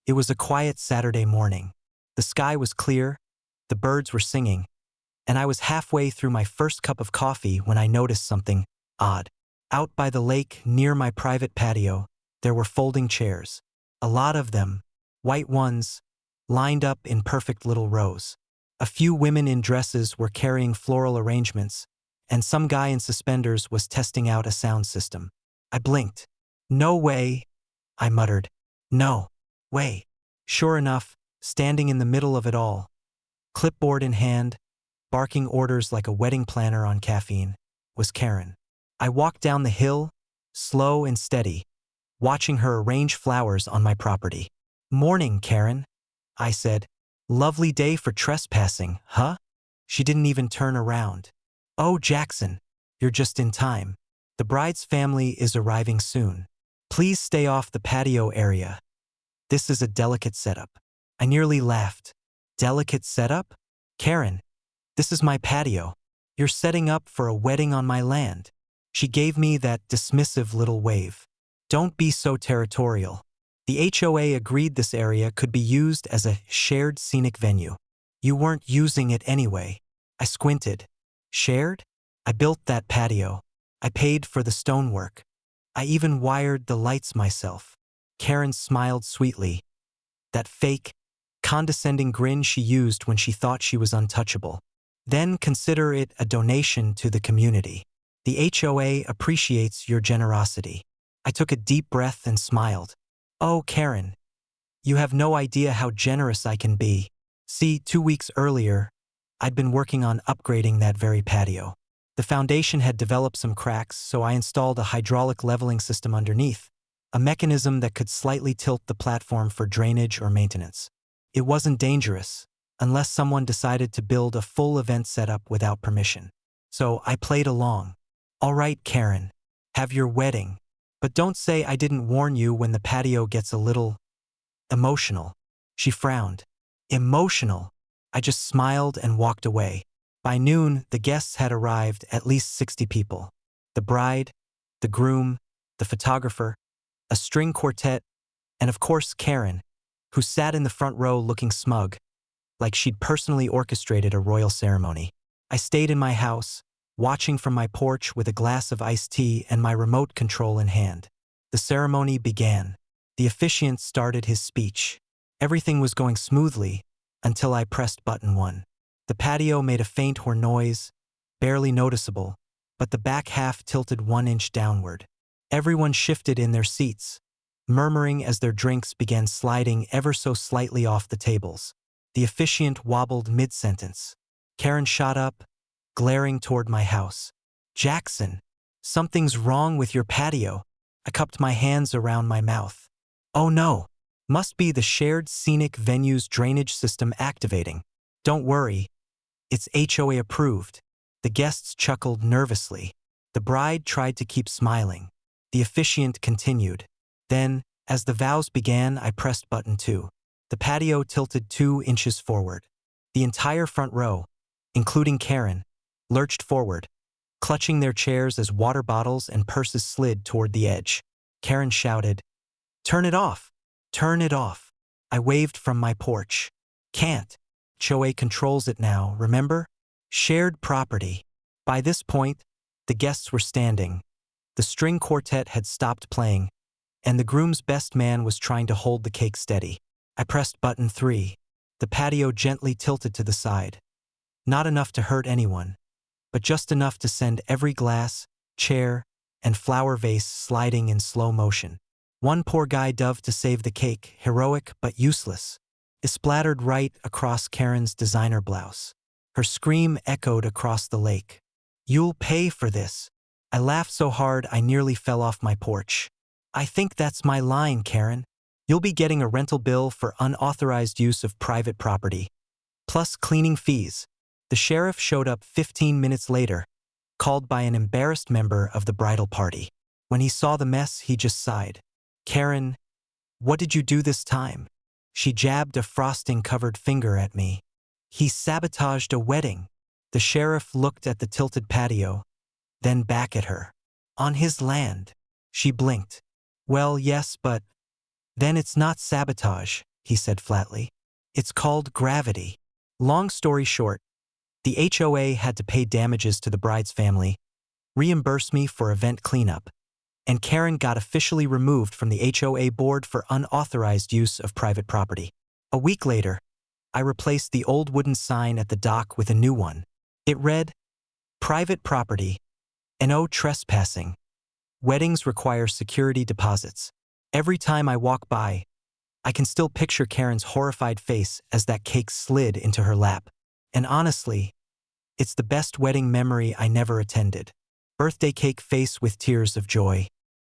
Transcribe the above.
It was a quiet Saturday morning. The sky was clear, the birds were singing, and I was halfway through my first cup of coffee when I noticed something odd. Out by the lake near my private patio, there were folding chairs. A lot of them, white ones, lined up in perfect little rows. A few women in dresses were carrying floral arrangements, and some guy in suspenders was testing out a sound system. I blinked. "No way," I muttered. "No way." Sure enough, standing in the middle of it all, clipboard in hand, barking orders like a wedding planner on caffeine, was Karen. I walked down the hill, slow and steady, watching her arrange flowers on my property. "Morning, Karen," I said. "Lovely day for trespassing, huh?" She didn't even turn around. "Oh, Jackson, you're just in time. The bride's family is arriving soon. Please stay off the patio area. This is a delicate setup." I nearly laughed. "Delicate setup? Karen, this is my patio. You're setting up for a wedding on my land." She gave me that dismissive little wave. "Don't be so territorial. The HOA agreed this area could be used as a shared scenic venue. You weren't using it anyway." I squinted. "Shared? I built that patio. I paid for the stonework. I even wired the lights myself." Karen smiled sweetly. That fake, condescending grin she used when she thought she was untouchable. "Then consider it a donation to the community. The HOA appreciates your generosity." I took a deep breath and smiled. "Oh, Karen, you have no idea how generous I can be." See, 2 weeks earlier, I'd been working on upgrading that very patio. The foundation had developed some cracks, so I installed a hydraulic leveling system underneath, a mechanism that could slightly tilt the platform for drainage or maintenance. It wasn't dangerous, unless someone decided to build a full event setup without permission. So I played along. "All right, Karen, have your wedding. But don't say I didn't warn you when the patio gets a little emotional." She frowned. "Emotional?" I just smiled and walked away. By noon, the guests had arrived, at least 60 people. The bride, the groom, the photographer, a string quartet, and of course Karen, who sat in the front row looking smug, like she'd personally orchestrated a royal ceremony. I stayed in my house, watching from my porch with a glass of iced tea and my remote control in hand. The ceremony began. The officiant started his speech. Everything was going smoothly until I pressed button 1. The patio made a faint horn noise, barely noticeable, but the back half tilted 1 inch downward. Everyone shifted in their seats, murmuring as their drinks began sliding ever so slightly off the tables. The officiant wobbled mid-sentence. Karen shot up, glaring toward my house. "Jackson, something's wrong with your patio." I cupped my hands around my mouth. "Oh no, must be the shared scenic venue's drainage system activating." "Don't worry, it's HOA approved." The guests chuckled nervously. The bride tried to keep smiling. The officiant continued. Then, as the vows began, I pressed button 2. The patio tilted 2 inches forward. The entire front row, including Karen, lurched forward, clutching their chairs as water bottles and purses slid toward the edge. Karen shouted, "Turn it off! Turn it off!" I waved from my porch. "Can't. HOA controls it now, remember? Shared property." By this point, the guests were standing. The string quartet had stopped playing, and the groom's best man was trying to hold the cake steady. I pressed button 3. The patio gently tilted to the side. Not enough to hurt anyone, but just enough to send every glass, chair, and flower vase sliding in slow motion. One poor guy dove to save the cake, heroic but useless. It splattered right across Karen's designer blouse. Her scream echoed across the lake. "You'll pay for this." I laughed so hard I nearly fell off my porch. "I think that's my line, Karen. You'll be getting a rental bill for unauthorized use of private property, plus cleaning fees." The sheriff showed up 15 minutes later, called by an embarrassed member of the bridal party. When he saw the mess, he just sighed. "Karen, what did you do this time?" She jabbed a frosting-covered finger at me. "He sabotaged a wedding." The sheriff looked at the tilted patio, then back at her. "On his land." She blinked. "Well, yes, but then it's not sabotage," he said flatly. It's called gravity. Long story short, the HOA had to pay damages to the bride's family, reimburse me for event cleanup, and Karen got officially removed from the HOA board for unauthorized use of private property. A week later, I replaced the old wooden sign at the dock with a new one. It read, "Private property, no trespassing. Weddings require security deposits." Every time I walk by, I can still picture Karen's horrified face as that cake slid into her lap. And honestly, it's the best wedding memory I never attended. Birthday cake face with tears of joy.